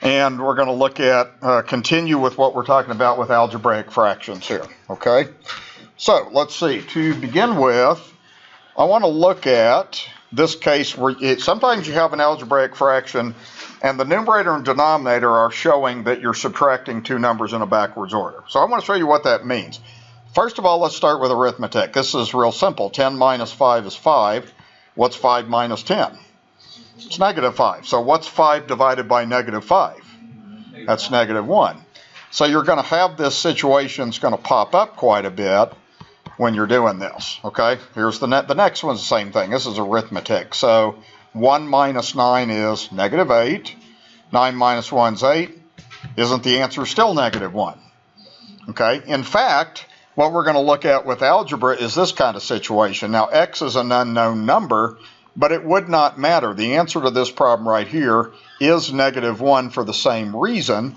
And we're going to look at, continue with what we're talking about with algebraic fractions here, okay? So, let's see. To begin with, I want to look at this case where sometimes you have an algebraic fraction and the numerator and denominator are showing that you're subtracting two numbers in a backwards order. So I want to show you what that means. First of all, let's start with arithmetic. This is real simple. 10 minus 5 is 5. What's 5 minus 10? It's negative 5. So what's 5 divided by negative 5? That's negative 1. So you're going to have this situation that's going to pop up quite a bit when you're doing this, okay? Here's the next one's the same thing. This is arithmetic. So 1 minus 9 is negative 8. 9 minus 1 is 8. Isn't the answer still negative 1? Okay? In fact, what we're going to look at with algebra is this kind of situation. Now, x is an unknown number, but it would not matter. The answer to this problem right here is negative 1 for the same reason.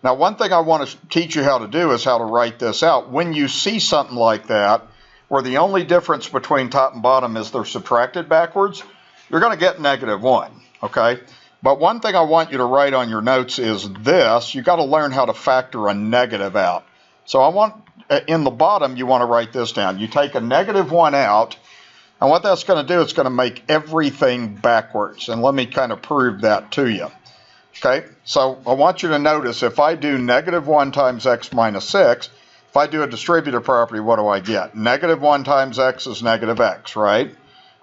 Now, one thing I want to teach you how to do is how to write this out. When you see something like that, where the only difference between top and bottom is they're subtracted backwards, you're going to get negative 1, okay? But one thing I want you to write on your notes is this. You've got to learn how to factor a negative out. So in the bottom, you want to write this down. You take a negative 1 out, and what that's going to do, it's going to make everything backwards. And let me kind of prove that to you. Okay, so I want you to notice if I do negative 1 times x minus 6, if I do a distributive property, what do I get? Negative 1 times x is negative x, right?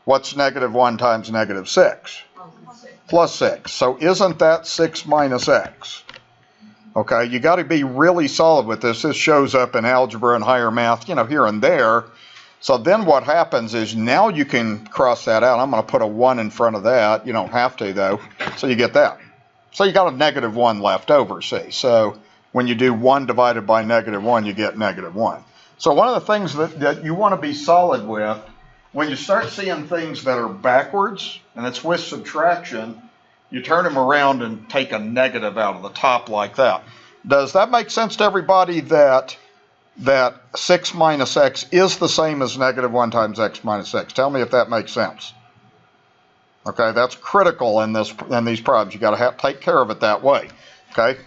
What's negative 1 times negative 6? Plus 6. So isn't that 6 minus x? Okay, you got to be really solid with this. This shows up in algebra and higher math, you know, here and there. So then what happens is now you can cross that out. I'm going to put a 1 in front of that. You don't have to, though. So you get that. So you got a negative 1 left over, see. So when you do 1 divided by negative 1, you get negative 1. So one of the things that you want to be solid with, when you start seeing things that are backwards, and it's with subtraction, you turn them around and take a negative out of the top like that. Does that make sense to everybody that 6 minus x is the same as negative 1 times x minus 6? Tell me if that makes sense. Okay, that's critical in these problems. You got to take care of it that way. Okay,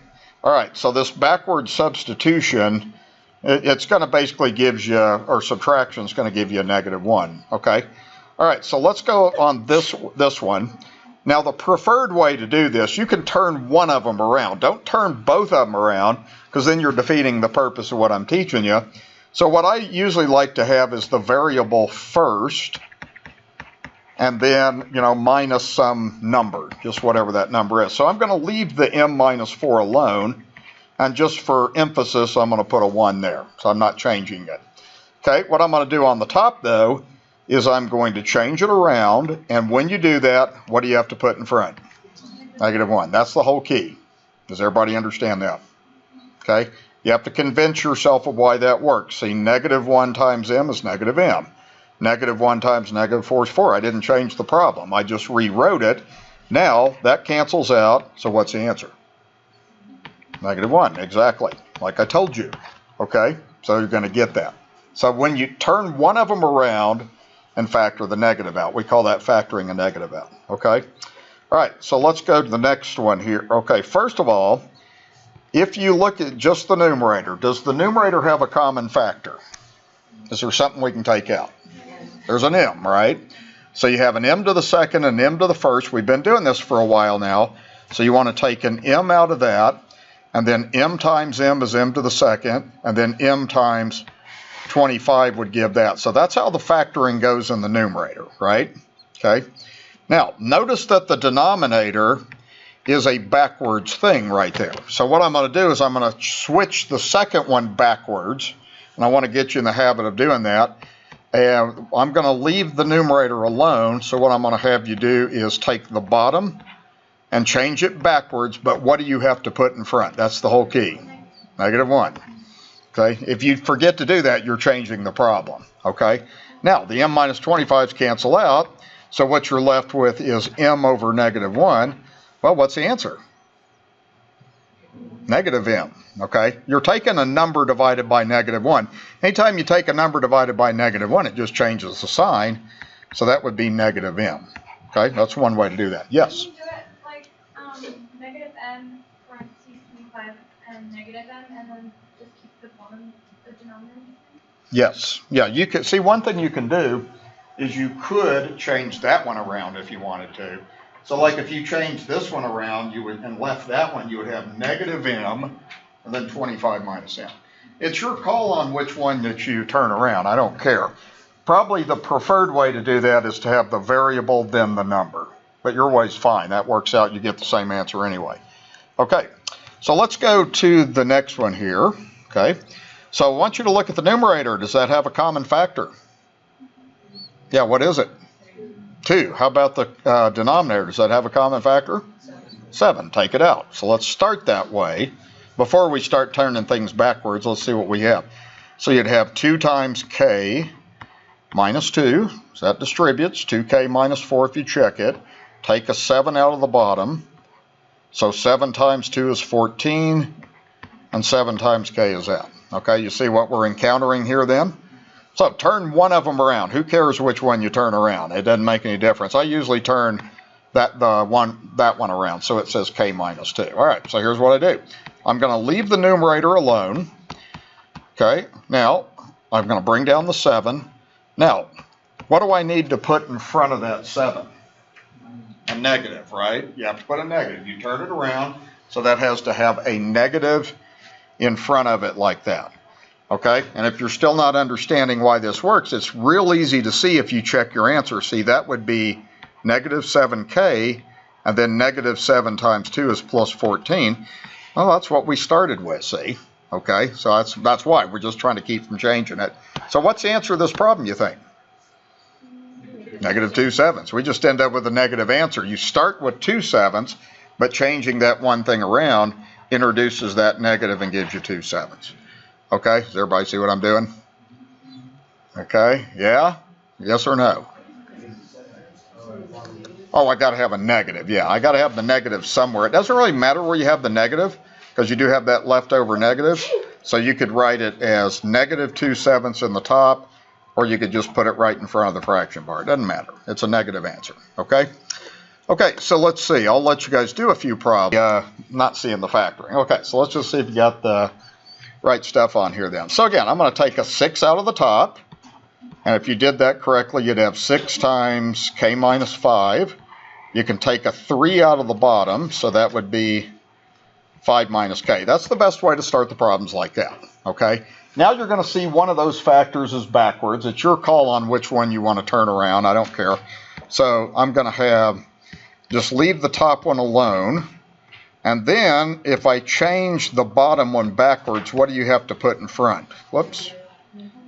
all right. So this backward substitution, it's going to basically give you, or subtraction is going to give you a negative 1. Okay, all right. So let's go on this one. Now the preferred way to do this, you can turn one of them around. Don't turn both of them around, because then you're defeating the purpose of what I'm teaching you. So what I usually like to have is the variable first, and then, you know, minus some number, just whatever that number is. So I'm going to leave the m minus 4 alone, and just for emphasis, I'm going to put a 1 there. So I'm not changing it. Okay, what I'm going to do on the top, though, is I'm going to change it around, and when you do that, what do you have to put in front? Negative 1. That's the whole key. Does everybody understand that? Okay, you have to convince yourself of why that works. See, negative 1 times m is negative m. Negative 1 times negative 4 is 4. I didn't change the problem. I just rewrote it. Now, that cancels out. So what's the answer? Negative 1, exactly. Like I told you. Okay? So you're going to get that. So when you turn one of them around and factor the negative out, we call that factoring a negative out. Okay? All right, so let's go to the next one here. Okay, first of all, if you look at just the numerator, does the numerator have a common factor? Is there something we can take out? There's an m, right? So you have an m to the second and an m to the first. We've been doing this for a while now. So you want to take an m out of that, and then m times m is m to the second, and then m times 25 would give that. So that's how the factoring goes in the numerator, right? Okay. Now, notice that the denominator is a backwards thing right there. So what I'm going to do is I'm going to switch the second one backwards, and I want to get you in the habit of doing that. And I'm going to leave the numerator alone, so what I'm going to have you do is take the bottom and change it backwards, but what do you have to put in front? That's the whole key. Negative 1. Okay, if you forget to do that, you're changing the problem. Okay, now the m minus 25's cancel out, so what you're left with is m over negative 1. Well, what's the answer? Negative m. Okay, you're taking a number divided by negative 1. Anytime you take a number divided by negative 1, it just changes the sign, so that would be negative m. Okay, that's one way to do that. Yes? Can you do it like negative m parentheses 25 and negative m, and then just keep the bottom, the denominator? Yes. Yeah, you can see one thing you can do is you could change that one around if you wanted to. So like if you change this one around and left that one, you would have negative m and then 25 minus m. It's your call on which one that you turn around. I don't care. Probably the preferred way to do that is to have the variable then the number. But your way's fine. That works out. You get the same answer anyway. Okay, so let's go to the next one here. Okay, so I want you to look at the numerator. Does that have a common factor? Yeah, what is it? 2. How about the denominator? Does that have a common factor? 7. Take it out. So let's start that way. Before we start turning things backwards, let's see what we have. So you'd have 2 times k minus 2. So that distributes. 2k minus 4 if you check it. Take a 7 out of the bottom. So 7 times 2 is 14. And 7 times k is that. Okay, you see what we're encountering here then? So turn one of them around. Who cares which one you turn around? It doesn't make any difference. I usually turn that one around, so it says k minus 2. All right, so here's what I do. I'm going to leave the numerator alone. Okay, now I'm going to bring down the 7. Now, what do I need to put in front of that 7? A negative, right? You have to put a negative. You turn it around, so that has to have a negative in front of it like that. Okay, and if you're still not understanding why this works, it's real easy to see if you check your answer. See, that would be negative 7k, and then negative 7 times 2 is plus 14. Well, that's what we started with, see? Okay, so that's why. We're just trying to keep from changing it. So what's the answer to this problem, you think? Negative 2 sevenths. We just end up with a negative answer. You start with 2 sevenths, but changing that one thing around introduces that negative and gives you 2 sevenths. Okay, does everybody see what I'm doing? Okay, yeah? Yes or no? Oh, I got to have a negative. Yeah, I got to have the negative somewhere. It doesn't really matter where you have the negative, because you do have that leftover negative. So you could write it as negative 2 sevenths in the top, or you could just put it right in front of the fraction bar. It doesn't matter. It's a negative answer, okay? Okay, so let's see. I'll let you guys do a few problems. Not seeing the factoring. Okay, so let's just see if you got the right stuff on here then. So again, I'm going to take a 6 out of the top. And if you did that correctly, you'd have 6 times k minus 5. You can take a 3 out of the bottom, so that would be 5 minus k. That's the best way to start the problems like that, okay? Now you're going to see one of those factors is backwards. It's your call on which one you want to turn around. I don't care. So I'm going to have, just leave the top one alone. And then if I change the bottom one backwards, what do you have to put in front? Whoops.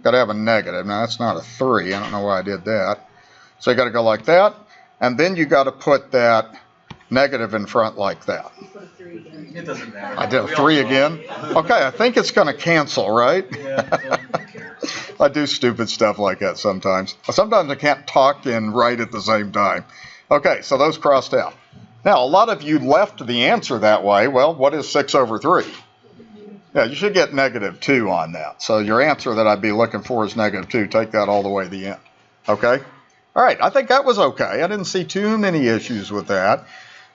Got to have a negative. Now that's not a 3. I don't know why I did that. So you got to go like that. And then you got to put that negative in front like that. It doesn't matter. I did a 3 again. Okay, I think it's going to cancel, right? Yeah, I do stupid stuff like that sometimes. Sometimes I can't talk and write at the same time. Okay, so those crossed out. Now, a lot of you left the answer that way. Well, what is 6 over 3? Yeah, you should get negative 2 on that. So your answer that I'd be looking for is negative 2. Take that all the way to the end. Okay? All right, I think that was okay. I didn't see too many issues with that.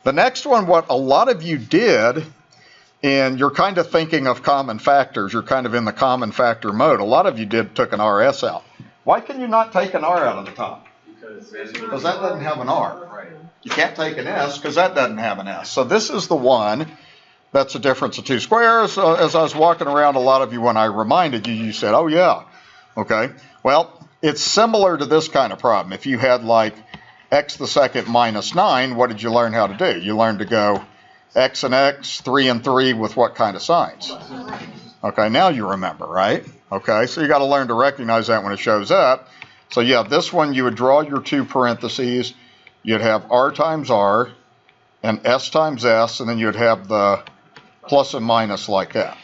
The next one, what a lot of you did, and you're kind of thinking of common factors. You're kind of in the common factor mode. A lot of you took an RS out. Why can you not take an R out of the top? Because that doesn't have an R. You can't take an S because that doesn't have an S. So this is the one that's a difference of 2 squares. As I was walking around, a lot of you, when I reminded you, you said, oh, yeah. Okay. Well, it's similar to this kind of problem. If you had like x to the second minus 9, what did you learn how to do? You learned to go x and x, 3 and 3 with what kind of signs? Okay, now you remember, right? Okay, so you got to learn to recognize that when it shows up. So yeah, this one you would draw your 2 parentheses. You'd have r times r and s times s, and then you'd have the plus and minus like that.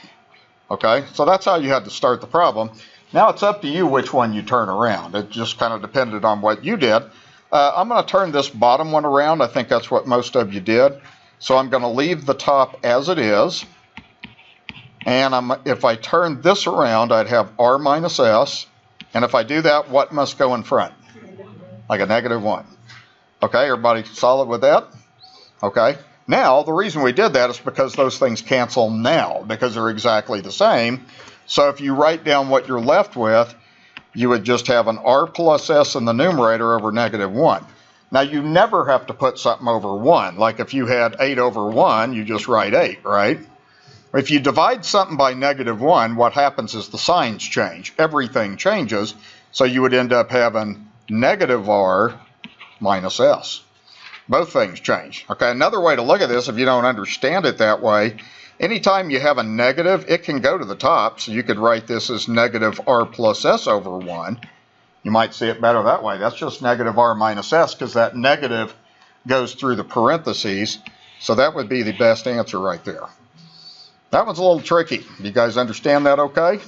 Okay, so that's how you had to start the problem. Now it's up to you which one you turn around. It just kind of depended on what you did. I'm going to turn this bottom one around. I think that's what most of you did. So I'm going to leave the top as it is. And if I turn this around, I'd have r minus s. And if I do that, what must go in front? Like a negative 1. Okay, everybody solid with that? Okay. Now, the reason we did that is because those things cancel now, because they're exactly the same. So if you write down what you're left with, you would just have an r plus s in the numerator over negative 1. Now, you never have to put something over 1. Like if you had 8 over 1, you just write 8, right? If you divide something by negative 1, what happens is the signs change. Everything changes, so you would end up having negative r minus s. Both things change. Okay, another way to look at this, if you don't understand it that way, anytime you have a negative, it can go to the top, so you could write this as negative r plus s over 1. You might see it better that way. That's just negative r minus s, because that negative goes through the parentheses, so that would be the best answer right there. That one's a little tricky. You guys understand that okay?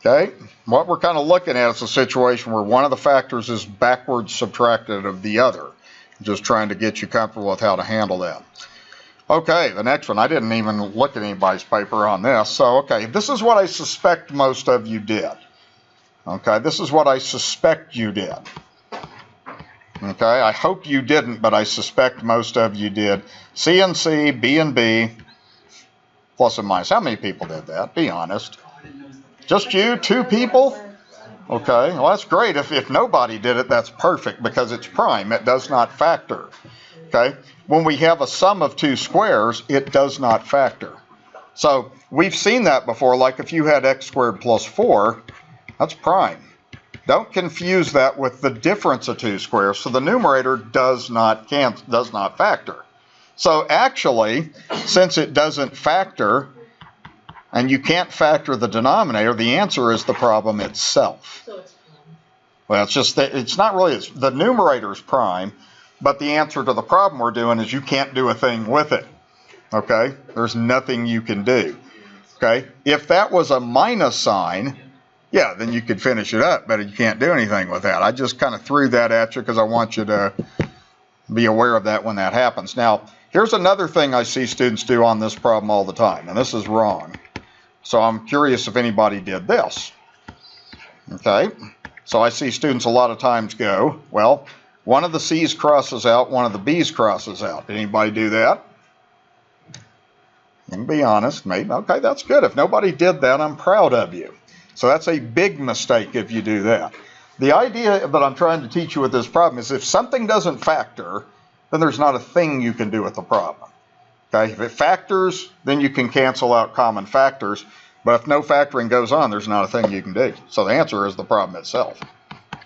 Okay, what we're kind of looking at is a situation where one of the factors is backwards subtracted of the other. Just trying to get you comfortable with how to handle that. Okay, the next one, I didn't even look at anybody's paper on this. So, okay, this is what I suspect most of you did. Okay, this is what I suspect you did. Okay, I hope you didn't, but I suspect most of you did. C and C, B and B, plus and minus. How many people did that? Be honest. Just you? 2 people? Okay, well that's great. If nobody did it, that's perfect because it's prime. It does not factor. Okay, when we have a sum of 2 squares, it does not factor. So we've seen that before, like if you had x squared plus 4, that's prime. Don't confuse that with the difference of 2 squares. So the numerator does not factor. So actually, since it doesn't factor, and you can't factor the denominator, the answer is the problem itself. So it's prime. Well, it's just that it's not really, the numerator is prime, but the answer to the problem we're doing is you can't do a thing with it. Okay? There's nothing you can do. Okay? If that was a minus sign, yeah, then you could finish it up, but you can't do anything with that. I just kind of threw that at you because I want you to be aware of that when that happens. Now, here's another thing I see students do on this problem all the time, and this is wrong. So I'm curious if anybody did this. Okay, so I see students a lot of times go, well, one of the C's crosses out, one of the B's crosses out. Did anybody do that? You can be honest, maybe. Okay, that's good. If nobody did that, I'm proud of you. So that's a big mistake if you do that. The idea that I'm trying to teach you with this problem is if something doesn't factor, then there's not a thing you can do with the problem. Okay, if it factors, then you can cancel out common factors. But if no factoring goes on, there's not a thing you can do. So the answer is the problem itself.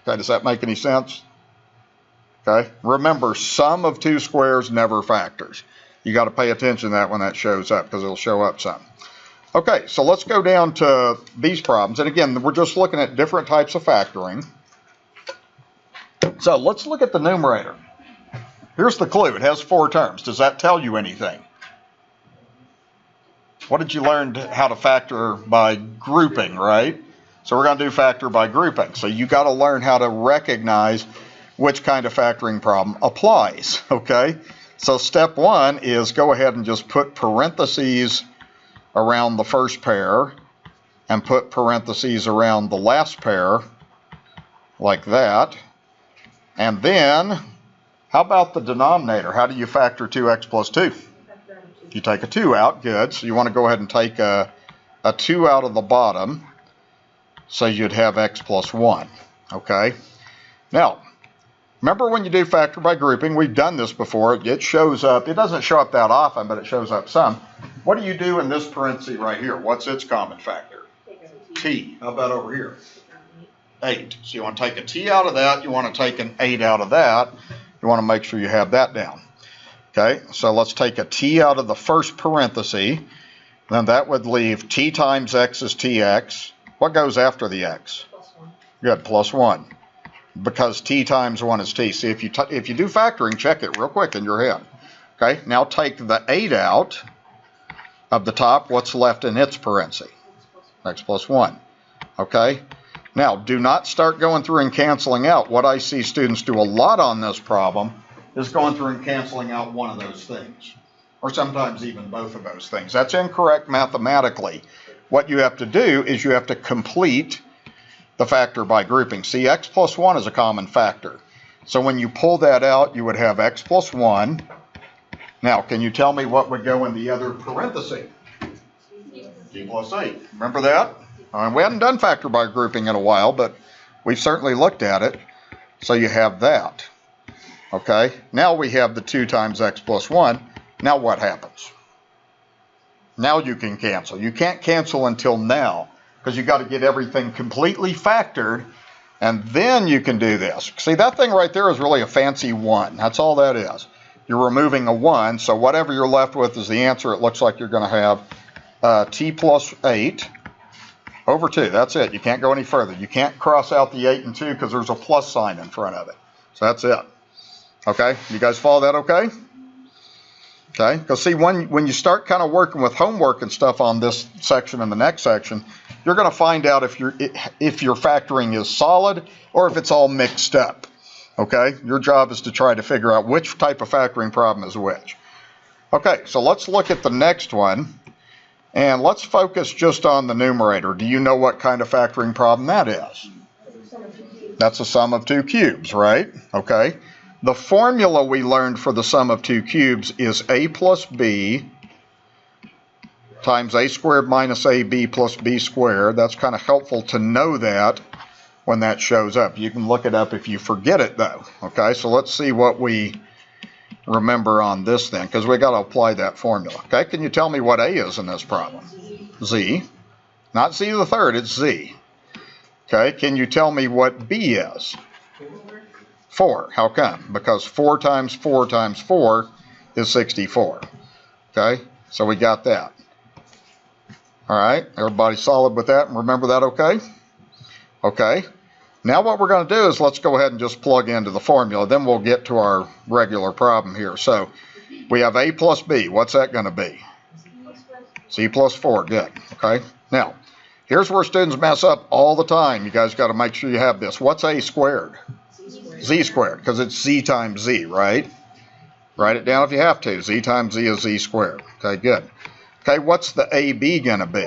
Okay, does that make any sense? Okay, remember, sum of 2 squares never factors. You got to pay attention to that when that shows up because it'll show up some. Okay, so let's go down to these problems. And again, we're just looking at different types of factoring. So let's look at the numerator. Here's the clue. It has 4 terms. Does that tell you anything? What did you learn how to factor by grouping, right? So we're going to do factor by grouping. So you got to learn how to recognize which kind of factoring problem applies, okay? So step 1 is go ahead and just put parentheses around the first pair and put parentheses around the last pair like that. And then, how about the denominator? How do you factor 2x plus 2? You take a 2 out, good. So you want to go ahead and take a 2 out of the bottom, so you'd have x plus 1, okay? Now, remember when you do factor by grouping, we've done this before, it shows up, it doesn't show up that often, but it shows up some. What do you do in this parenthesis right here? What's its common factor? T. How about over here? 8. So you want to take a t out of that, you want to take an 8 out of that, you want to make sure you have that down. Okay, so let's take a t out of the first parenthesis, then that would leave t times x is tx. What goes after the x? Plus 1. Good, plus 1. Because t times 1 is t. See, if you do factoring, check it real quick in your head. Okay, now take the 8 out of the top. What's left in its parenthesis? X plus 1. Okay, now do not start going through and canceling out. What I see students do a lot on this problem is going through and canceling out one of those things, or sometimes even both of those things. That's incorrect mathematically. What you have to do is you have to complete the factor by grouping. See, x plus 1 is a common factor. So when you pull that out, you would have x plus 1 Now, can you tell me what would go in the other parenthesis? C plus 8. Remember that? We haven't done factor by grouping in a while, but we've certainly looked at it. So you have that. Okay, now we have the 2 times x plus 1. Now what happens? Now you can cancel. You can't cancel until now because you got to get everything completely factored, and then you can do this. See, that thing right there is really a fancy 1. That's all that is. You're removing a 1, so whatever you're left with is the answer. It looks like you're going to have t plus 8 over 2. That's it. You can't go any further. You can't cross out the 8 and 2 because there's a plus sign in front of it. So that's it. Okay? You guys follow that okay? Okay? Because see, when you start kind of working with homework and stuff on this section and the next section, you're going to find out if your factoring is solid or if it's all mixed up. Okay? Your job is to try to figure out which type of factoring problem is which. Okay, so let's look at the next one. And let's focus just on the numerator. Do you know what kind of factoring problem that is? That's a sum of 2 cubes, right? Okay. The formula we learned for the sum of 2 cubes is a plus b times a squared minus ab plus b squared. That's kind of helpful to know that when that shows up. You can look it up if you forget it, though. Okay, so let's see what we remember on this then, because we got to apply that formula. Okay, can you tell me what a is in this problem? Z. Not z to the third, it's z. Okay, can you tell me what b is? 4. How come? Because 4 times 4 times 4 is 64. Okay, so we got that. All right, everybody solid with that and remember that okay? Okay. Now what we're going to do is let's go ahead and just plug into the formula. Then we'll get to our regular problem here. So we have a plus b. What's that going to be? C plus 4. Good. Okay. Now, here's where students mess up all the time. You guys got to make sure you have this. What's a squared? Z squared, because it's z times z, right? Write it down if you have to. Z times z is z squared. Okay, good. Okay, what's the AB going to be?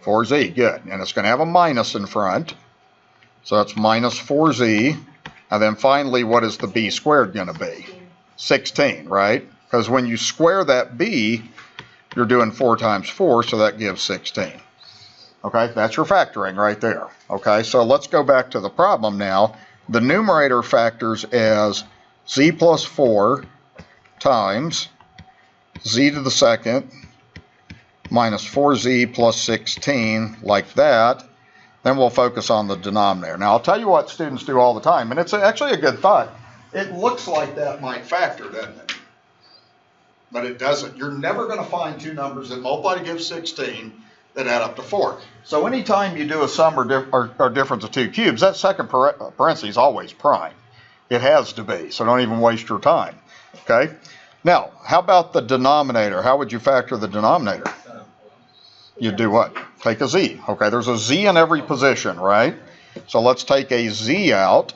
4z. Good. And it's going to have a minus in front. So that's minus 4z. And then finally, what is the b squared going to be? 16, right? Because when you square that b, you're doing 4 times 4, so that gives 16. Okay, that's your factoring right there. Okay, so let's go back to the problem now. The numerator factors as z plus 4 times z to the second minus 4z plus 16, like that. Then we'll focus on the denominator. Now, I'll tell you what students do all the time, and it's actually a good thought. It looks like that might factor, doesn't it? But it doesn't. You're never going to find two numbers that multiply to give 16 that add up to 4. So anytime you do a sum or difference of 2 cubes, that second parenthesis is always prime. It has to be, so don't even waste your time. Okay? Now, how about the denominator? How would you factor the denominator? You'd do what? Take a z. Okay, there's a z in every position, right? So let's take a z out.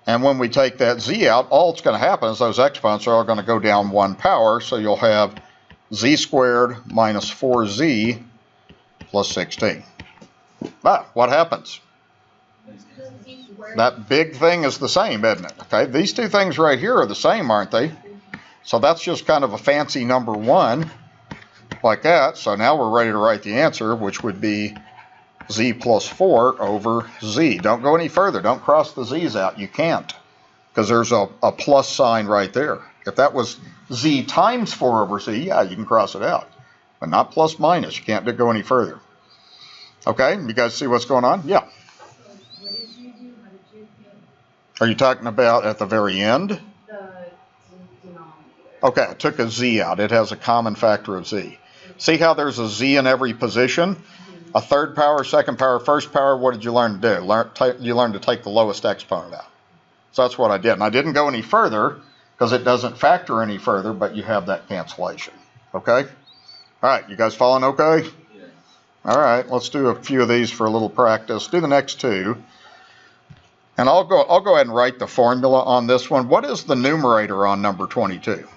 And when we take that z out, all that's going to happen is those exponents are all going to go down 1 power. So you'll have z squared minus 4z plus 16. Ah, what happens? That big thing is the same, isn't it? Okay, these two things right here are the same, aren't they? So that's just kind of a fancy number 1, like that. So now we're ready to write the answer, which would be z plus 4 over z. Don't go any further. Don't cross the z's out. You can't, because there's a plus sign right there. If that was z times 4 over z, yeah, you can cross it out. But not plus minus. You can't go any further. Okay, you guys see what's going on? Yeah. Are you talking about at the very end? Okay, I took a z out. It has a common factor of z. See how there's a z in every position? A third power, second power, first power, what did you learn to do? You learned to take the lowest exponent out. So that's what I did. And I didn't go any further because it doesn't factor any further, but you have that cancellation. Okay? All right, you guys following okay? Yeah. All right, let's do a few of these for a little practice. Do the next two. And I'll go ahead and write the formula on this one. What is the numerator on number 22?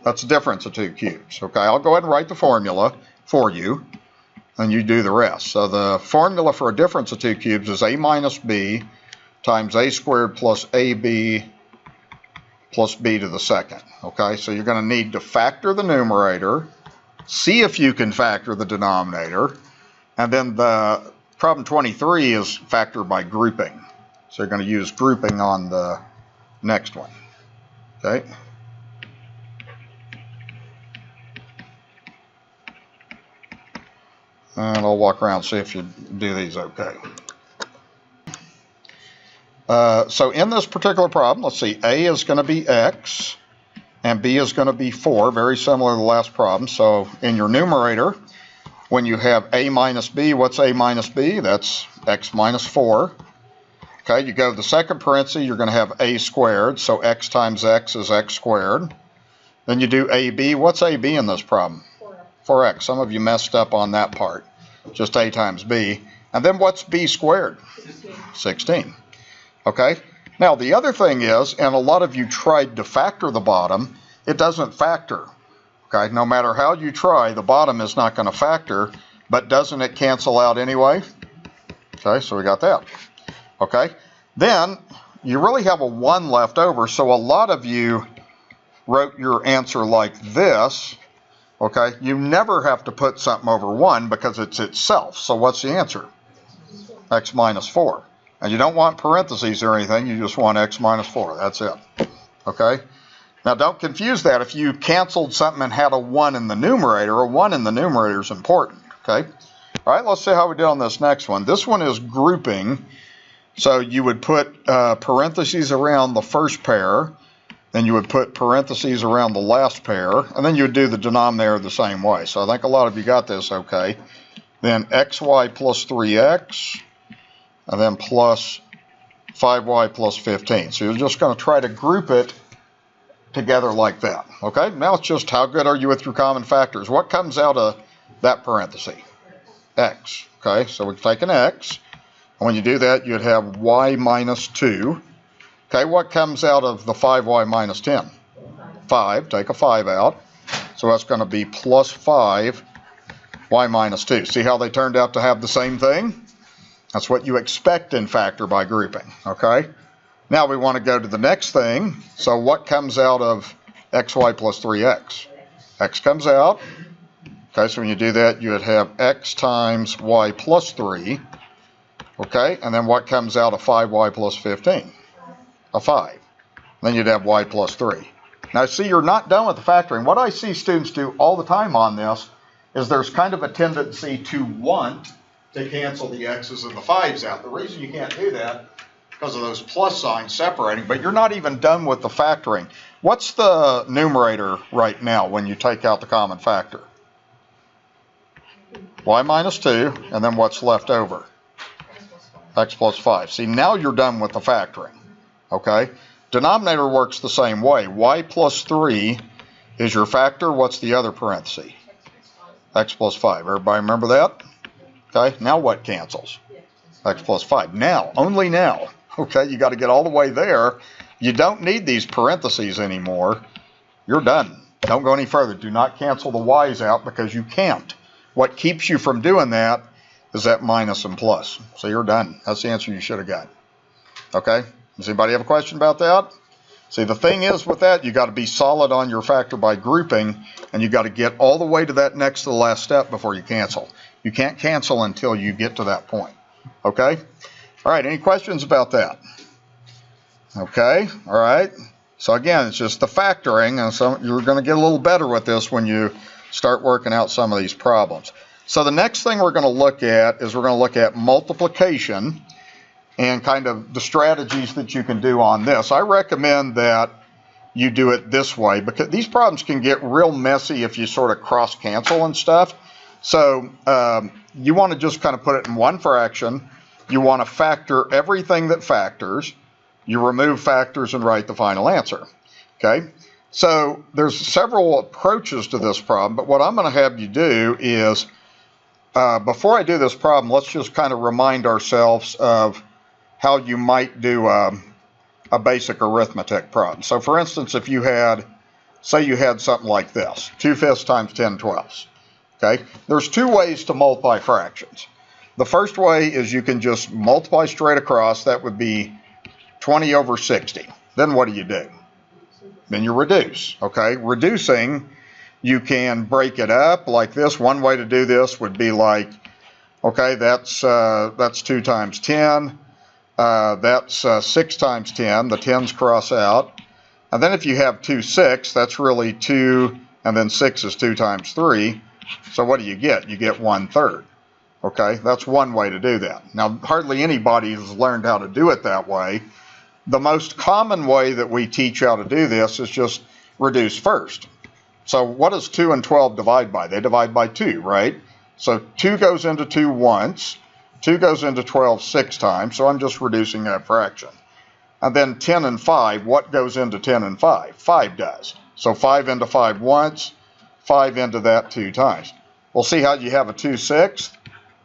That's the difference of 2 cubes. Okay, I'll go ahead and write the formula for you, and you do the rest. So the formula for a difference of 2 cubes is a minus b times a squared plus ab plus b to the second. Okay, so you're going to need to factor the numerator, see if you can factor the denominator, and then the problem 23 is factor by grouping. So you're going to use grouping on the next one. Okay. And I'll walk around and see if you do these okay. So in this particular problem, let's see, a is going to be x, and b is going to be 4, very similar to the last problem. So in your numerator, when you have a minus b, what's a minus b? That's x minus 4. Okay, you go to the second parenthesis, you're going to have a squared, so x times x is x squared. Then you do ab. What's ab in this problem? 4x. Some of you messed up on that part. Just a times b. And then what's b squared? 16. Okay? Now the other thing is, and a lot of you tried to factor the bottom, it doesn't factor. Okay? No matter how you try, the bottom is not going to factor, but doesn't it cancel out anyway? Okay, so we got that. Okay? Then you really have a 1 left over, so a lot of you wrote your answer like this. Okay, you never have to put something over 1 because it's itself. So what's the answer? X minus 4. And you don't want parentheses or anything, you just want x minus 4. That's it. Okay? Now don't confuse that. If you canceled something and had a 1 in the numerator, a 1 in the numerator is important. Okay? All right, let's see how we did on this next one. This one is grouping. So you would put parentheses around the first pair. Then you would put parentheses around the last pair, and then you would do the denominator the same way. So I think a lot of you got this okay. Then xy plus 3x, and then plus 5y plus 15. So you're just going to try to group it together like that. Okay, now it's just how good are you with your common factors. What comes out of that parenthesis? X. Okay, so we've taken x, and when you do that, you'd have y minus 2. Okay, what comes out of the 5y minus 10? 5. Take a 5 out. So that's going to be plus 5y minus 2. See how they turned out to have the same thing? That's what you expect in factor by grouping. Okay? Now we want to go to the next thing. So what comes out of xy plus 3x? X comes out. Okay, so when you do that, you would have x times y plus 3. Okay, and then what comes out of 5y plus 15? A 5. Then you'd have y plus 3. Now see, you're not done with the factoring. What I see students do all the time on this is there's kind of a tendency to want to cancel the x's and the 5's out. The reason you can't do that is because of those plus signs separating, but you're not even done with the factoring. What's the numerator right now when you take out the common factor? Y minus 2, and then what's left over? X plus 5. See, now you're done with the factoring. Okay, denominator works the same way. Y plus 3 is your factor. What's the other parenthesis? X plus 5. Everybody remember that? Okay, now what cancels? X plus 5. Now, only now. Okay, you got to get all the way there. You don't need these parentheses anymore. You're done. Don't go any further. Do not cancel the y's out because you can't. What keeps you from doing that is that minus and plus. So you're done. That's the answer you should have got. Okay? Does anybody have a question about that? See, the thing is with that, you got to be solid on your factor by grouping, and you got to get all the way to that next to the last step before you cancel. You can't cancel until you get to that point. Okay? All right, any questions about that? Okay, all right. So again, it's just the factoring, and so you're going to get a little better with this when you start working out some of these problems. So the next thing we're going to look at is we're going to look at multiplication and kind of the strategies that you can do on this. I recommend that you do it this way because these problems can get real messy if you sort of cross-cancel and stuff. So you want to just kind of put it in one fraction. You want to factor everything that factors. You remove factors and write the final answer. Okay? So there's several approaches to this problem, but what I'm going to have you do is, before I do this problem, let's just kind of remind ourselves of how you might do a basic arithmetic problem. So for instance, if you had, say you had something like this, 2/5 times 10/12. Okay? There's two ways to multiply fractions. The first way is you can just multiply straight across. That would be 20 over 60. Then what do you do? Then you reduce, okay? Reducing, you can break it up like this. One way to do this would be like, okay, that's 2 times 10. That's 6 times 10. The 10's cross out. And then if you have 2 6, that's really 2, and then 6 is 2 times 3. So what do you get? You get 1/3. Okay, that's one way to do that. Now, hardly anybody has learned how to do it that way. The most common way that we teach how to do this is just reduce first. So what does 2 and 12 divide by? They divide by 2, right? So 2 goes into 2 once. 2 goes into 12 6 times, so I'm just reducing that fraction. And then 10 and 5, what goes into 10 and 5? 5 does. So 5 into 5 once, 5 into that 2 times. We'll see how you have a 2 6.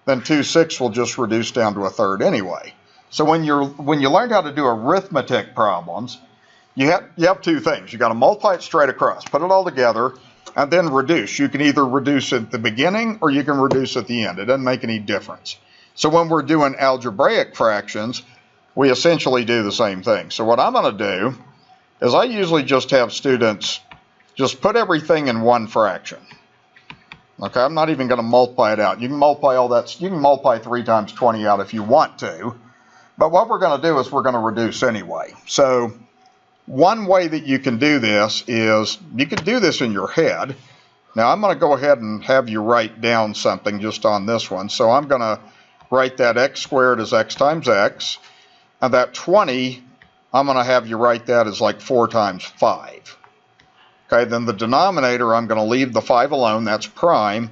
Then 2 6 will just reduce down to 1/3 anyway. So when you learn how to do arithmetic problems, you have two things. You got to multiply it straight across, put it all together, and then reduce. You can either reduce at the beginning or you can reduce at the end. It doesn't make any difference. So when we're doing algebraic fractions, we essentially do the same thing. So what I'm going to do is I usually just have students just put everything in one fraction. Okay, I'm not even going to multiply it out. You can multiply all that. You can multiply 3 times 20 out if you want to. But what we're going to do is we're going to reduce anyway. So one way that you can do this is you can do this in your head. Now I'm going to go ahead and have you write down something just on this one. So I'm going to write that x squared as x times x. And that 20, I'm going to have you write that as like 4 times 5. Okay, then the denominator, I'm going to leave the 5 alone. That's prime.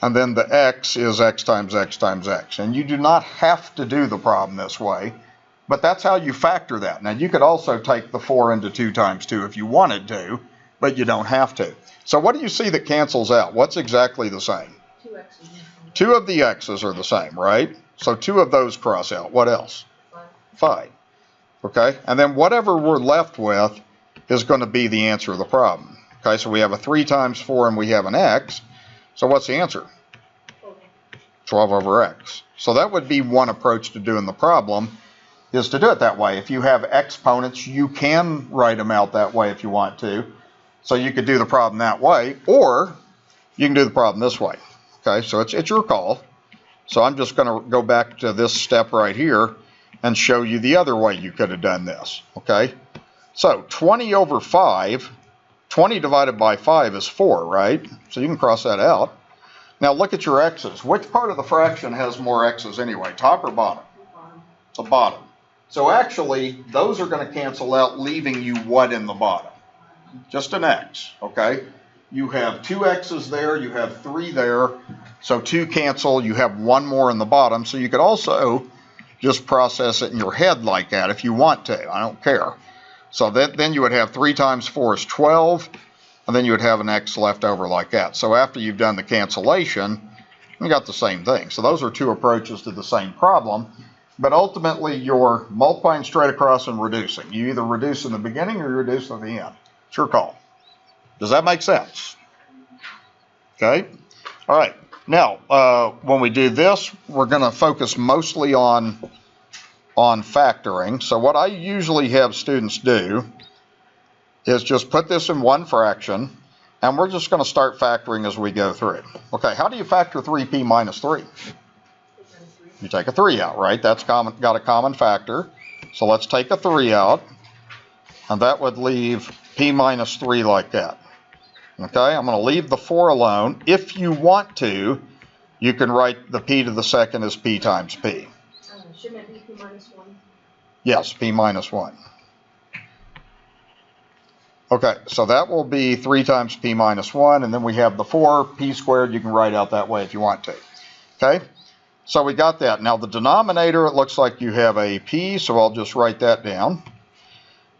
And then the x is x times x times x. And you do not have to do the problem this way, but that's how you factor that. Now, you could also take the 4 into 2 times 2 if you wanted to, but you don't have to. So what do you see that cancels out? What's exactly the same? 2 x's. 2 of the x's are the same, right? So 2 of those cross out. What else? 5. Okay, and then whatever we're left with is going to be the answer of the problem. Okay, so we have a 3 times 4 and we have an x. So what's the answer? 12 over x. So that would be one approach to doing the problem, is to do it that way. If you have exponents, you can write them out that way if you want to. So you could do the problem that way, or you can do the problem this way. Okay, so it's your call. So I'm just going to go back to this step right here and show you the other way you could have done this. Okay, so 20 over 5, 20 divided by 5 is 4, right? So you can cross that out. Now look at your x's. Which part of the fraction has more x's anyway, top or bottom? The bottom. So actually, those are going to cancel out, leaving you what in the bottom? Just an x, okay? You have 2 x's there, you have 3 there, so 2 cancel, you have 1 more in the bottom, so you could also just process it in your head like that if you want to. I don't care. So then you would have 3 times 4 is 12, and then you would have an x left over like that. So after you've done the cancellation, you got the same thing. So those are 2 approaches to the same problem, but ultimately you're multiplying straight across and reducing. You either reduce in the beginning or you reduce at the end. It's your call. Does that make sense? Okay. All right. Now, when we do this, we're going to focus mostly on factoring. So what I usually have students do is just put this in one fraction, and we're just going to start factoring as we go through. Okay, how do you factor 3p minus 3? You take a 3 out, right? That's got a common factor. So let's take a 3 out, and that would leave p minus 3 like that. Okay, I'm going to leave the 4 alone. If you want to, you can write the p to the second as p times p. Shouldn't it be p minus 1? Yes, p minus 1. Okay, so that will be 3 times p minus 1, and then we have the 4, p squared. You can write out that way if you want to. Okay, so we got that. Now the denominator, it looks like you have a p, so I'll just write that down.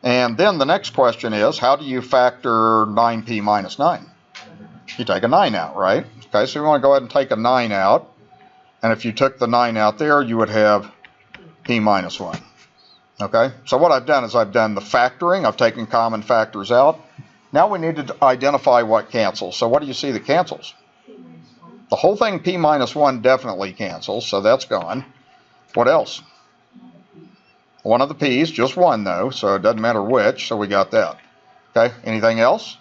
And then the next question is, how do you factor 9p minus 9? You take a 9 out, right? Okay, so we want to go ahead and take a 9 out. And if you took the 9 out there, you would have p minus 1. Okay, so what I've done is I've done the factoring. I've taken common factors out. Now we need to identify what cancels. So what do you see that cancels? The whole thing, p minus 1, definitely cancels, so that's gone. What else? One of the p's, just one though, so it doesn't matter which, so we got that. Okay, anything else?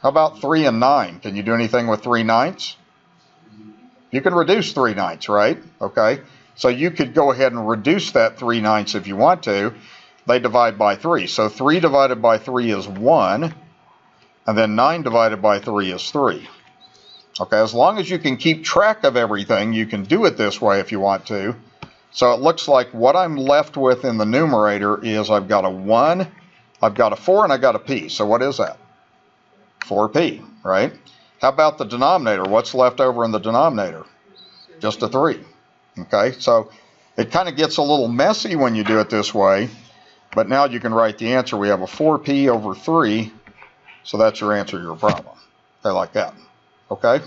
How about 3 and 9? Can you do anything with 3/9? You can reduce 3/9, right? Okay, so you could go ahead and reduce that 3/9 if you want to. They divide by 3. So 3 divided by 3 is 1, and then 9 divided by 3 is 3. Okay, as long as you can keep track of everything, you can do it this way if you want to. So it looks like what I'm left with in the numerator is I've got a 1, I've got a 4, and I got a p. So what is that? 4p, right? How about the denominator? What's left over in the denominator? Just a 3. Okay, so it kind of gets a little messy when you do it this way, but now you can write the answer. We have a 4p over 3, so that's your answer to your problem. Okay, like that. Okay,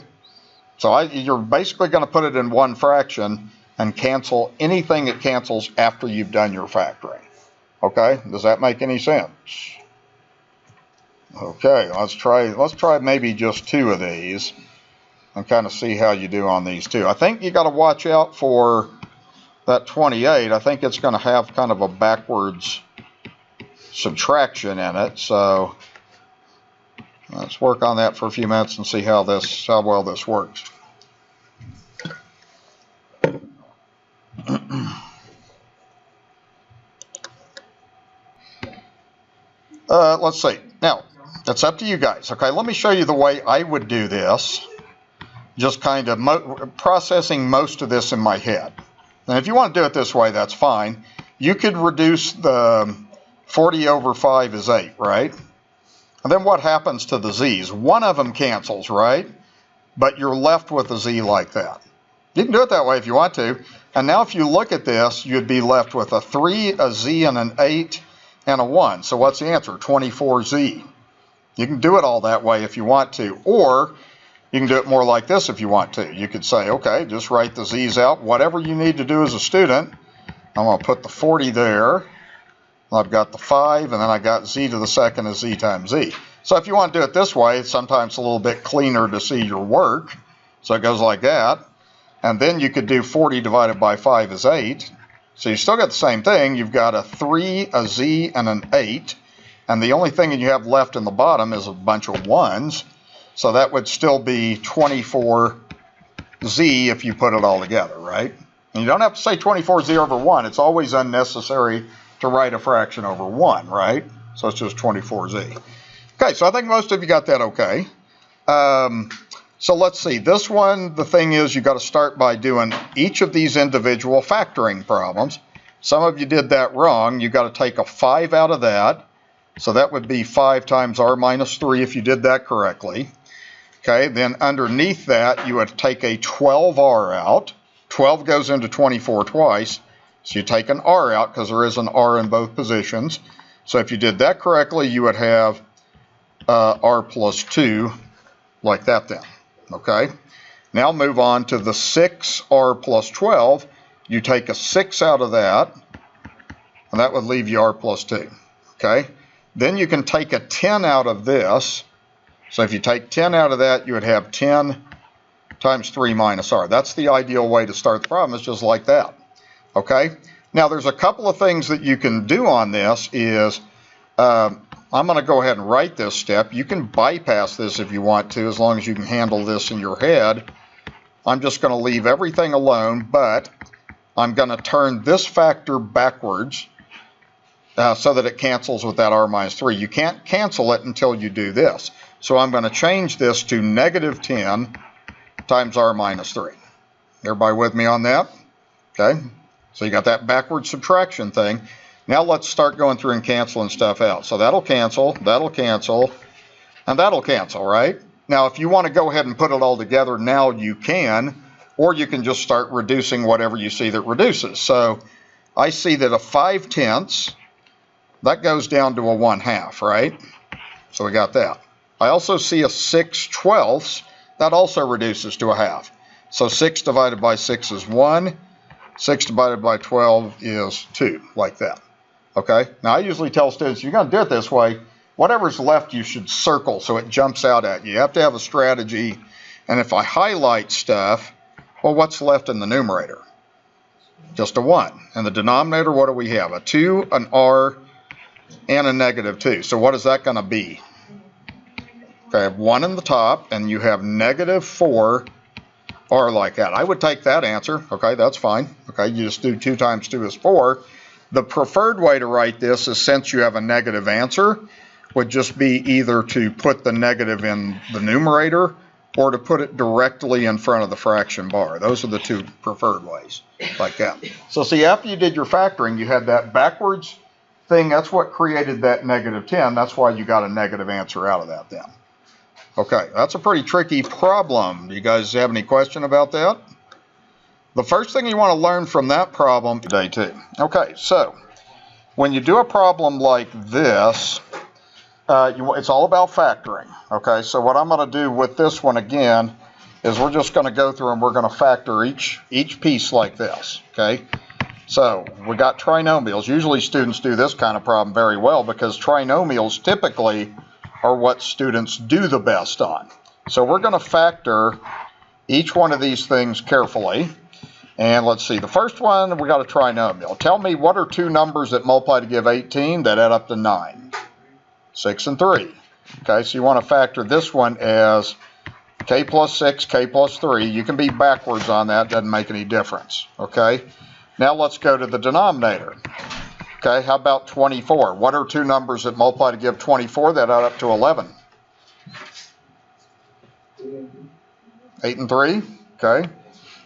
so you're basically going to put it in one fraction and cancel anything it cancels after you've done your factoring. Okay, does that make any sense? Okay, let's try maybe just 2 of these and kind of see how you do on these 2. I think you got to watch out for that 28. I think it's going to have kind of a backwards subtraction in it, so let's work on that for a few minutes and see how well this works. Let's see. Now, that's up to you guys. Okay, let me show you the way I would do this. Just kind of processing most of this in my head. And if you want to do it this way, that's fine. You could reduce the 40 over 5 is 8, right? And then what happens to the z's? One of them cancels, right? But you're left with a z like that. You can do it that way if you want to. And now if you look at this, you'd be left with a 3, a z, and an 8, and a 1. So what's the answer? 24z. You can do it all that way if you want to. Or you can do it more like this if you want to. You could say, okay, just write the z's out. Whatever you need to do as a student. I'm going to put the 40 there. I've got the 5, and then I got z to the second is z times z. So if you want to do it this way, it's sometimes a little bit cleaner to see your work. So it goes like that. And then you could do 40 divided by 5 is 8. So you still got the same thing. You've got a 3, a z, and an 8. And the only thing that you have left in the bottom is a bunch of 1s. So that would still be 24z if you put it all together, right? And you don't have to say 24z over 1. It's always unnecessary to write a fraction over 1, right? So it's just 24z. Okay, so I think most of you got that okay. So let's see. This one, the thing is you got to start by doing each of these individual factoring problems. Some of you did that wrong. You got to take a 5 out of that. So that would be 5 times r minus 3 if you did that correctly. Okay, then underneath that, you would take a 12r out. 12 goes into 24 twice. So you take an r out because there is an r in both positions. So if you did that correctly, you would have r plus 2 like that then. Okay, now move on to the 6r plus 12. You take a 6 out of that, and that would leave you r plus 2. Okay, then you can take a 10 out of this. So if you take 10 out of that, you would have 10 times 3 minus r. That's the ideal way to start the problem. It's just like that. Okay, now there's a couple of things that you can do on this is, I'm going to go ahead and write this step. You can bypass this if you want to, as long as you can handle this in your head. I'm just going to leave everything alone, but I'm going to turn this factor backwards so that it cancels with that r minus 3. You can't cancel it until you do this. So I'm going to change this to negative 10 times r minus 3. Everybody with me on that? Okay, so you got that backward subtraction thing. Now let's start going through and canceling stuff out. So that'll cancel, and that'll cancel, right? Now if you want to go ahead and put it all together now, you can, or you can just start reducing whatever you see that reduces. So I see that a 5/10, that goes down to a 1/2, right? So we got that. I also see a 6/12, that also reduces to a half. So 6 divided by 6 is 1, 6 divided by 12 is 2, like that. Okay, now I usually tell students, you're going to do it this way, whatever's left you should circle so it jumps out at you. You have to have a strategy, and if I highlight stuff, well, what's left in the numerator? Just a 1. In the denominator, what do we have? A 2, an r, and a negative 2. So what is that going to be? Okay, I have 1 in the top, and you have negative 4, or like that. I would take that answer. Okay, that's fine. Okay, you just do 2 times 2 is 4. The preferred way to write this is, since you have a negative answer, would just be either to put the negative in the numerator or to put it directly in front of the fraction bar. Those are the 2 preferred ways, like that. So see, after you did your factoring, you had that backwards thing. That's what created that negative 10. That's why you got a negative answer out of that then. Okay, that's a pretty tricky problem. Do you guys have any question about that? The first thing you want to learn from that problem today too. Okay, so when you do a problem like this, it's all about factoring. Okay, so what I'm going to do with this one again is we're just going to go through and we're going to factor each piece like this. Okay, so we got trinomials. Usually students do this kind of problem very well because trinomials typically are what students do the best on. So we're going to factor each one of these things carefully. And let's see, the first one, we got a trinomial. Tell me, what are 2 numbers that multiply to give 18 that add up to 9? 6 and 3. Okay, so you want to factor this one as k plus 6, k plus 3. You can be backwards on that, doesn't make any difference. Okay, now let's go to the denominator. Okay, how about 24? What are 2 numbers that multiply to give 24 that add up to 11? 8 and 3. Okay,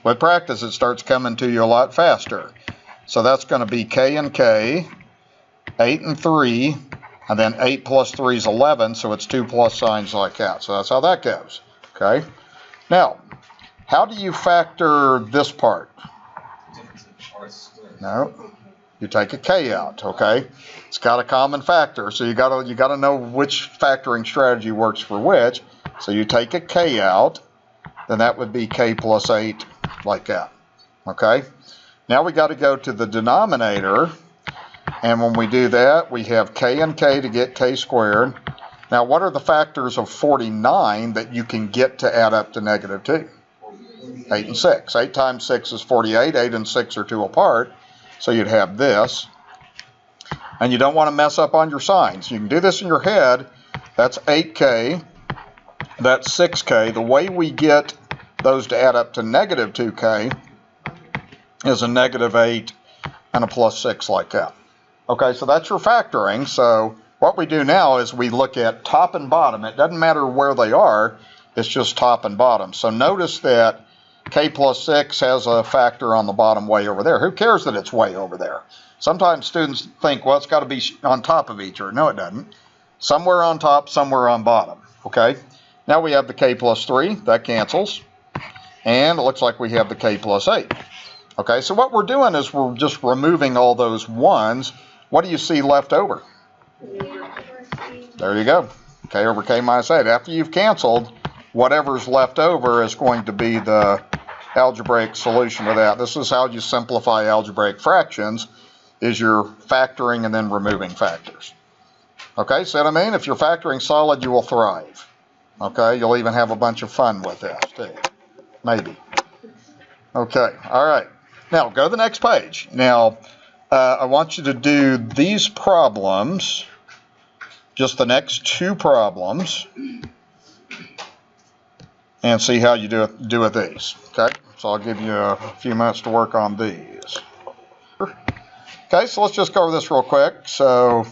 with practice it starts coming to you a lot faster. So that's going to be k and k, 8 and 3, and then 8 plus 3 is 11, so it's 2 plus signs like that. So that's how that goes. Okay, now how do you factor this part? No. You take a k out, okay? It's got a common factor, so you gotta know which factoring strategy works for which. So you take a k out, then that would be k plus 8, like that. Okay? Now we got to go to the denominator, and when we do that, we have k and k to get k squared. Now what are the factors of 49 that you can get to add up to negative 2? 8 and 6. 8 times 6 is 48. 8 and 6 are 2 apart. So you'd have this, and you don't want to mess up on your signs. You can do this in your head. That's 8k, that's 6k. The way we get those to add up to negative 2k is a negative 8 and a plus 6 like that. Okay, so that's your factoring. So what we do now is we look at top and bottom. It doesn't matter where they are, it's just top and bottom. So notice that k plus 6 has a factor on the bottom way over there. Who cares that it's way over there? Sometimes students think, well, it's got to be on top of each other. No, it doesn't. Somewhere on top, somewhere on bottom. Okay? Now we have the k plus 3. That cancels. And it looks like we have the k plus 8. Okay, so what we're doing is we're just removing all those 1s. What do you see left over? There you go. K over k minus 8. After you've canceled, whatever's left over is going to be the algebraic solution to that. This is how you simplify algebraic fractions, is you're factoring and then removing factors. Okay, see what I mean? If you're factoring solid, you will thrive. Okay, you'll even have a bunch of fun with this too. Maybe. Okay, all right. Now, go to the next page. Now, I want you to do these problems, just the next 2 problems, and see how you do with these. Okay, so I'll give you a few minutes to work on these. Okay, so let's just go over this real quick. So,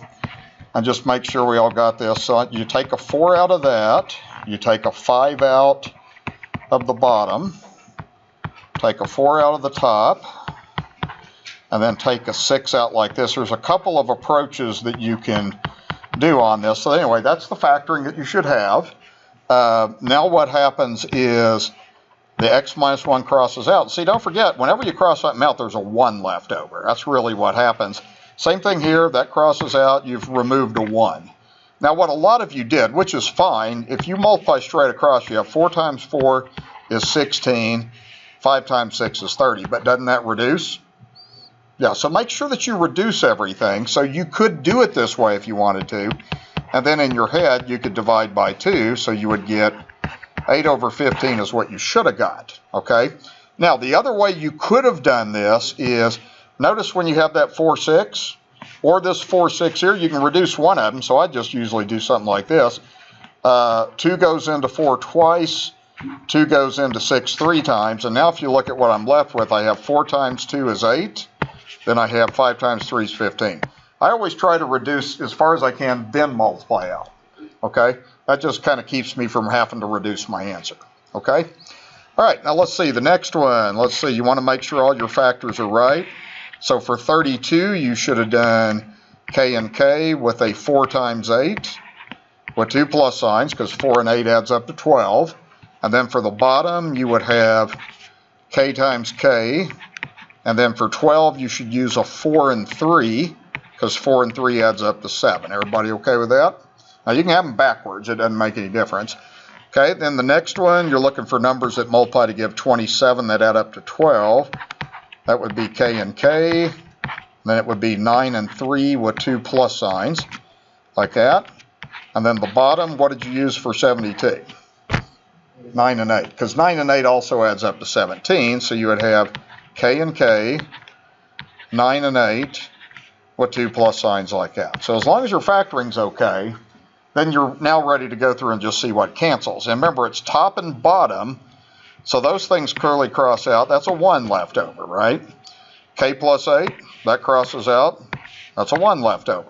and just make sure we all got this. So you take a 4 out of that, you take a 5 out of the bottom, take a 4 out of the top, and then take a 6 out like this. There's a couple of approaches that you can do on this. So anyway, that's the factoring that you should have. Now what happens is the x minus 1 crosses out. See, don't forget, whenever you cross something out, there's a 1 left over. That's really what happens. Same thing here, that crosses out, you've removed a 1. Now what a lot of you did, which is fine, if you multiply straight across, you have 4 times 4 is 16, 5 times 6 is 30, but doesn't that reduce? Yeah, so make sure that you reduce everything. So you could do it this way if you wanted to. And then in your head, you could divide by 2, so you would get 8 over 15 is what you should have got, okay? Now, the other way you could have done this is, notice when you have that 4, 6, or this 4, 6 here, you can reduce one of them. So I just usually do something like this. 2 goes into 4 twice. 2 goes into 6 3 times. And now if you look at what I'm left with, I have 4 times 2 is 8. Then I have 5 times 3 is 15. I always try to reduce as far as I can, then multiply out. Okay? That just kind of keeps me from having to reduce my answer. Okay? All right, now let's see the next one. Let's see, you want to make sure all your factors are right. So for 32, you should have done k and k with a 4 times 8 with 2 plus signs, because 4 and 8 adds up to 12. And then for the bottom, you would have k times k. And then for 12, you should use a 4 and 3, because 4 and 3 adds up to 7. Everybody okay with that? Now, you can have them backwards. It doesn't make any difference. Okay, then the next one, you're looking for numbers that multiply to give 27 that add up to 12. That would be k and k. Then it would be 9 and 3 with 2 plus signs, like that. And then the bottom, what did you use for 72? 9 and 8, because 9 and 8 also adds up to 17. So you would have k and k, 9 and 8, with 2 plus signs like that. So as long as your factoring's okay, then you're now ready to go through and just see what cancels. And remember, it's top and bottom, so those things clearly cross out. That's a 1 left over, right? K plus 8, that crosses out. That's a 1 left over.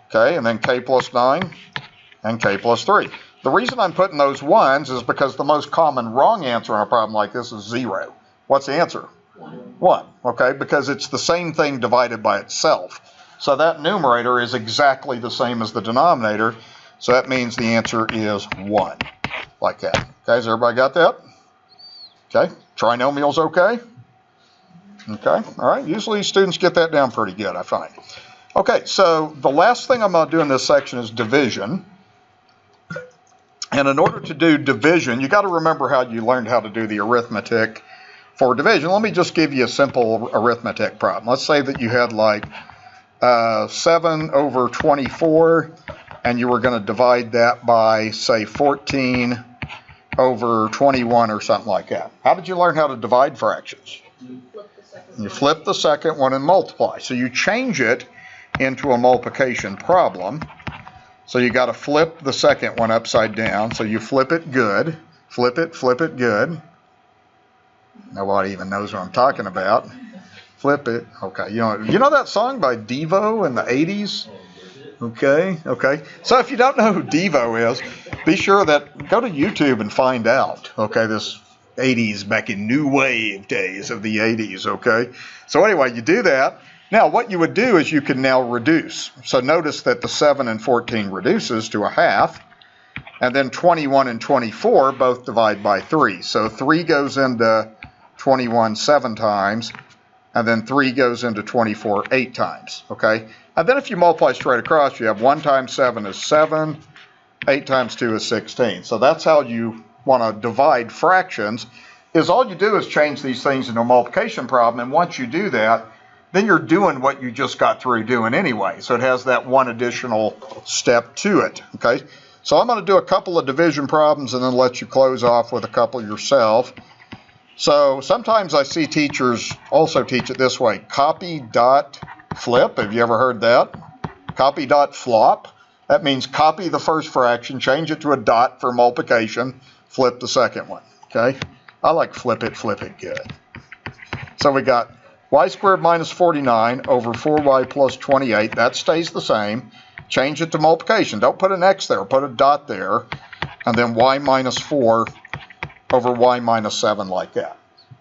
Okay, and then k plus 9 and k plus 3. The reason I'm putting those 1s is because the most common wrong answer on a problem like this is 0. What's the answer? 1, okay, because it's the same thing divided by itself. So that numerator is exactly the same as the denominator, so that means the answer is 1, like that. Okay, has everybody got that? Okay, trinomials okay? Okay, all right, usually students get that down pretty good, I find. Okay, so the last thing I'm going to do in this section is division. And in order to do division, you got to remember how you learned how to do the arithmetic for division. Let me just give you a simple arithmetic problem. Let's say that you had like 7 over 24, and you were going to divide that by, say, 14 over 21 or something like that. How did you learn how to divide fractions? You flip the second one and multiply. So you change it into a multiplication problem. So you got to flip the second one upside down. So you flip it good. Flip it good. Nobody even knows what I'm talking about. Flip it. Okay, you know that song by Devo in the 80s? Okay. So if you don't know who Devo is, be sure that go to YouTube and find out. Okay, this 80s, back in new wave days of the 80s. Okay, so anyway, you do that. Now what you would do is you can now reduce. So notice that the 7 and 14 reduces to a half, and then 21 and 24 both divide by 3. So 3 goes into 21 7 times, and then 3 goes into 24 8 times. Okay. And then if you multiply straight across, you have 1 times 7 is 7, 8 times 2 is 16. So that's how you want to divide fractions, is all you do is change these things into a multiplication problem, and once you do that, then you're doing what you just got through doing anyway. So it has that one additional step to it. Okay. So I'm going to do a couple of division problems and then let you close off with a couple yourself. So sometimes I see teachers also teach it this way. Copy dot flip. Have you ever heard that? Copy dot flop. That means copy the first fraction, change it to a dot for multiplication, flip the second one. Okay? I like flip it good. So we got y squared minus 49 over 4y plus 28. That stays the same. Change it to multiplication. Don't put an x there. Put a dot there. And then y minus 4 over y minus 7 like that.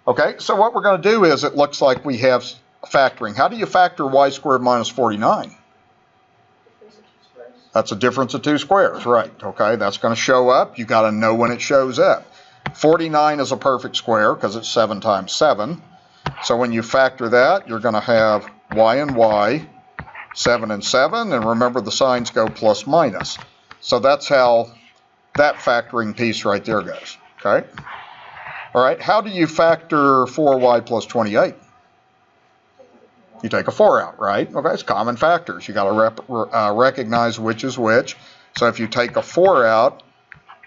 Okay, so what we're going to do is it looks like we have factoring. How do you factor y squared minus 49? That's a difference of 2 squares, right? Okay, that's going to show up. You got to know when it shows up. 49 is a perfect square because it's 7 times 7. So when you factor that, you're going to have y and y, 7 and 7, and remember the signs go plus minus. So that's how that factoring piece right there goes. Okay? All right, how do you factor 4y plus 28? You take a 4 out, right? Okay, it's common factors. You got to recognize which is which. So if you take a 4 out,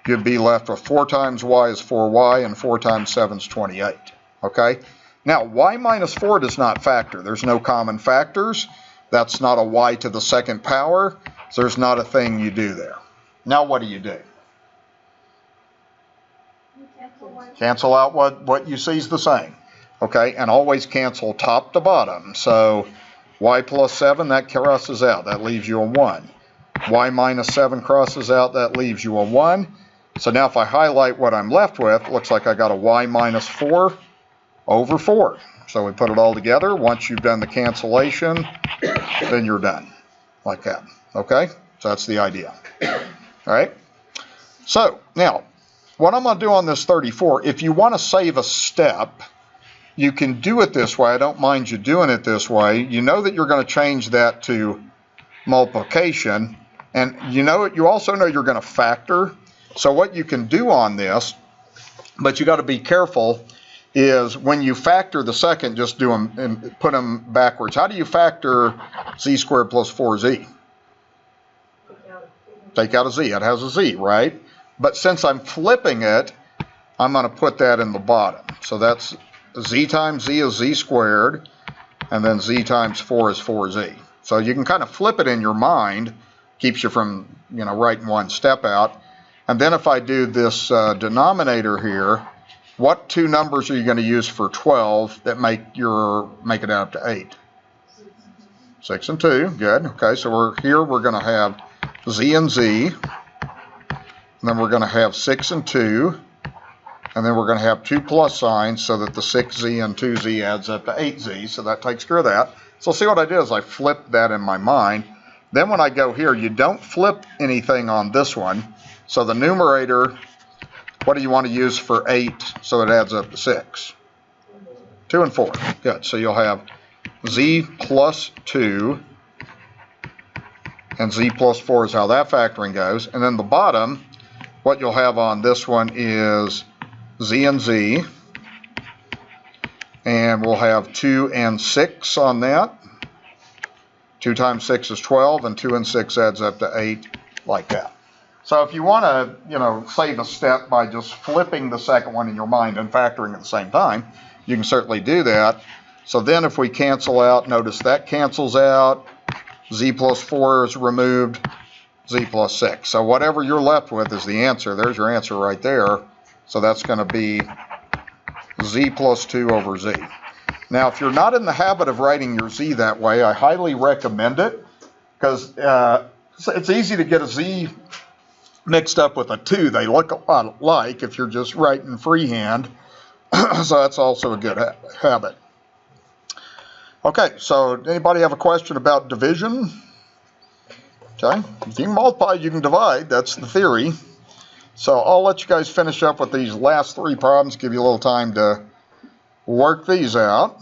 you'd be left with 4 times y is 4y, and 4 times 7 is 28. Okay? Now, y minus 4 does not factor. There's no common factors. That's not a y to the second power, so there's not a thing you do there. Now what do? You cancel y. Cancel out what you see is the same. Okay, and always cancel top to bottom. So y plus 7, that crosses out. That leaves you a 1. Y minus 7 crosses out. That leaves you a 1. So now if I highlight what I'm left with, it looks like I got a y minus 4 over 4. So we put it all together. Once you've done the cancellation, then you're done. Like that. Okay? So that's the idea. All right? So now, what I'm going to do on this 34, if you want to save a step, you can do it this way. I don't mind you doing it this way. You know that you're going to change that to multiplication. And you also know you're going to factor. So what you can do on this, but you got to be careful, is when you factor the second, just do them and put them backwards. How do you factor z squared plus 4z? Take out a z. It has a z, right? But since I'm flipping it, I'm going to put that in the bottom. So that's z times z is z squared, and then z times 4 is 4z. So you can kind of flip it in your mind, keeps you from writing one step out. And then if I do this denominator here, what two numbers are you going to use for 12 that make it out to 8? 6 and 2. Good. Okay, so we're going to have z and z. And then we're going to have 6 and 2. And then we're going to have 2 plus signs so that the 6z and 2z adds up to 8z. So that takes care of that. So see what I did is I flipped that in my mind. Then when I go here, you don't flip anything on this one. So the numerator, what do you want to use for 8 so it adds up to 6? 2 and 4. Good. So you'll have z plus 2 and z plus 4 is how that factoring goes. And then the bottom, what you'll have on this one is z and z. And we'll have 2 and 6 on that. 2 times 6 is 12, and 2 and 6 adds up to 8, like that. So if you want to, save a step by just flipping the second one in your mind and factoring at the same time, you can certainly do that. So then if we cancel out, notice that cancels out. Z plus 4 is removed. Z plus 6. So whatever you're left with is the answer. There's your answer right there. So that's going to be z plus 2 over z. Now, if you're not in the habit of writing your z that way, I highly recommend it because it's easy to get a z mixed up with a 2. They look a lot alike if you're just writing freehand. So that's also a good habit. Okay, so anybody have a question about division? Okay, if you can multiply, you can divide. That's the theory. So I'll let you guys finish up with these last 3 problems, give you a little time to work these out.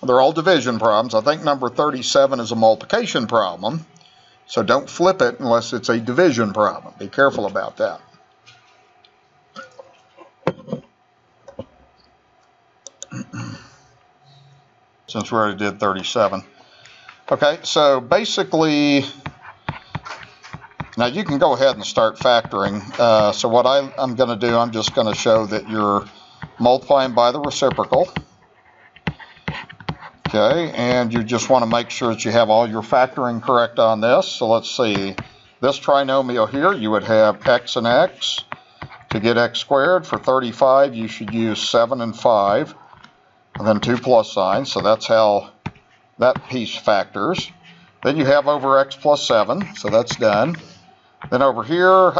They're all division problems. I think number 37 is a multiplication problem. So don't flip it unless it's a division problem. Be careful about that. Since we already did 37. Okay, so basically, now you can go ahead and start factoring. So what I'm going to do, I'm just going to show that you're multiplying by the reciprocal. Okay, and you just want to make sure that you have all your factoring correct on this. So let's see, this trinomial here, you would have x and x. To get x squared for 35, you should use 7 and 5, and then 2 plus signs. So that's how that piece factors. Then you have over x plus 7, so that's done. Then over here,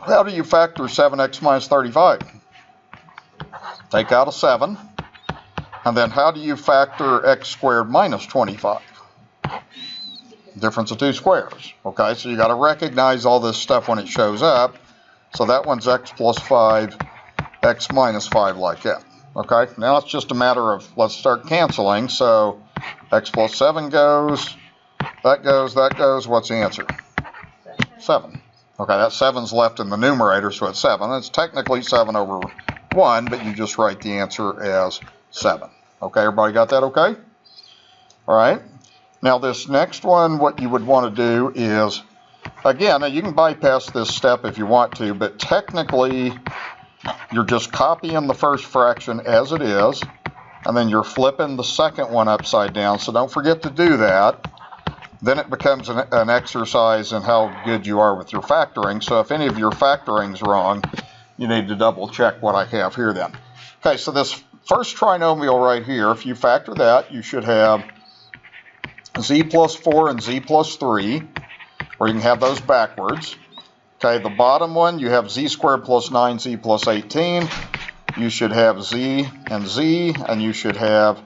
how do you factor 7x minus 35? Take out a 7. And then how do you factor x squared minus 25? Difference of 2 squares. Okay, so you got to recognize all this stuff when it shows up. So that one's x plus 5, x minus 5, like that. Okay, now it's just a matter of, let's start canceling. So x plus 7 goes, that goes, that goes. What's the answer? 7. Okay, that 7's left in the numerator, so it's 7. It's technically 7 over 1, but you just write the answer as 7. Okay, everybody got that okay? All right. Now this next one, what you would want to do is, again, you can bypass this step if you want to, but technically you're just copying the first fraction as it is, and then you're flipping the second one upside down, so don't forget to do that. Then it becomes an exercise in how good you are with your factoring. So if any of your factoring's wrong, you need to double check what I have here then. Okay, so this first trinomial right here, if you factor that, you should have z plus 4 and z plus 3, or you can have those backwards. Okay, the bottom one, you have z squared plus 9z plus 18. You should have z, and you should have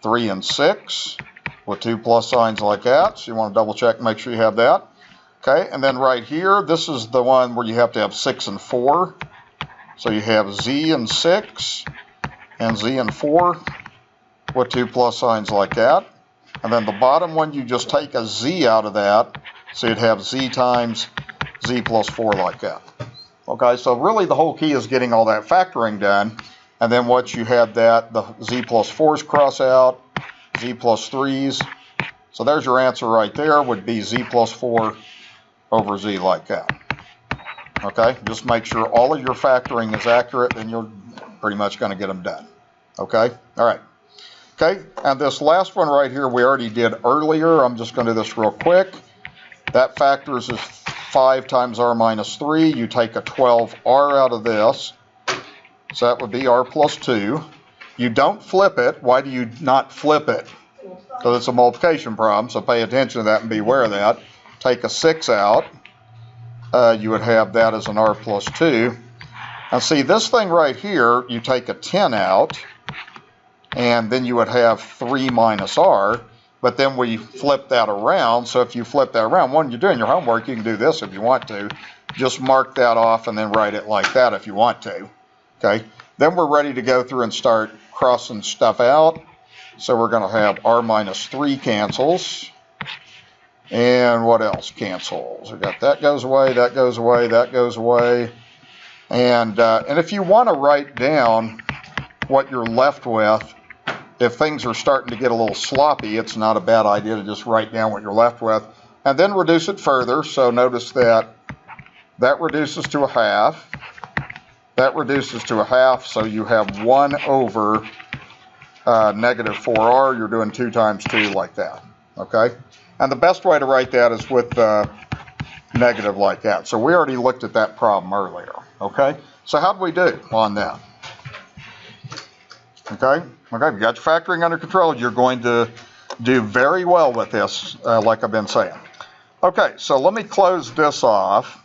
3 and 6 with 2 plus signs like that. So you want to double check, make sure you have that. Okay, and then right here, this is the one where you have to have 6 and 4. So you have z and 6 and z and 4 with 2 plus signs like that. And then the bottom one, you just take a z out of that. So you'd have z times z plus 4 like that. Okay, so really the whole key is getting all that factoring done. And then once you have that, the z plus 4s cross out, z plus 3s. So there's your answer right there, would be z plus 4 over z like that. Okay, just make sure all of your factoring is accurate, and you're pretty much going to get them done. Okay, all right. Okay, and this last one right here we already did earlier. I'm just going to do this real quick. That factors is 5 times r minus 3. You take a 12r out of this. So that would be r plus 2. You don't flip it. Why do you not flip it? Because it's a multiplication problem, so pay attention to that and be aware of that. Take a 6 out. You would have that as an r plus 2. Now see, this thing right here, you take a 10 out, and then you would have 3 minus r. But then we flip that around. So if you flip that around, when you're doing your homework, you can do this if you want to. Just mark that off and then write it like that if you want to. Okay. Then we're ready to go through and start crossing stuff out. So we're going to have r minus 3 cancels. And what else cancels? We got that goes away, that goes away, that goes away. And if you want to write down what you're left with, if things are starting to get a little sloppy, it's not a bad idea to just write down what you're left with. And then reduce it further. So notice that that reduces to a half. That reduces to a half, so you have 1 over negative 4r. You're doing 2 times 2 like that. Okay? And the best way to write that is with negative like that. So we already looked at that problem earlier. Okay? So how do we do on that? Okay? Okay, you got your factoring under control. You're going to do very well with this, like I've been saying. Okay, so let me close this off.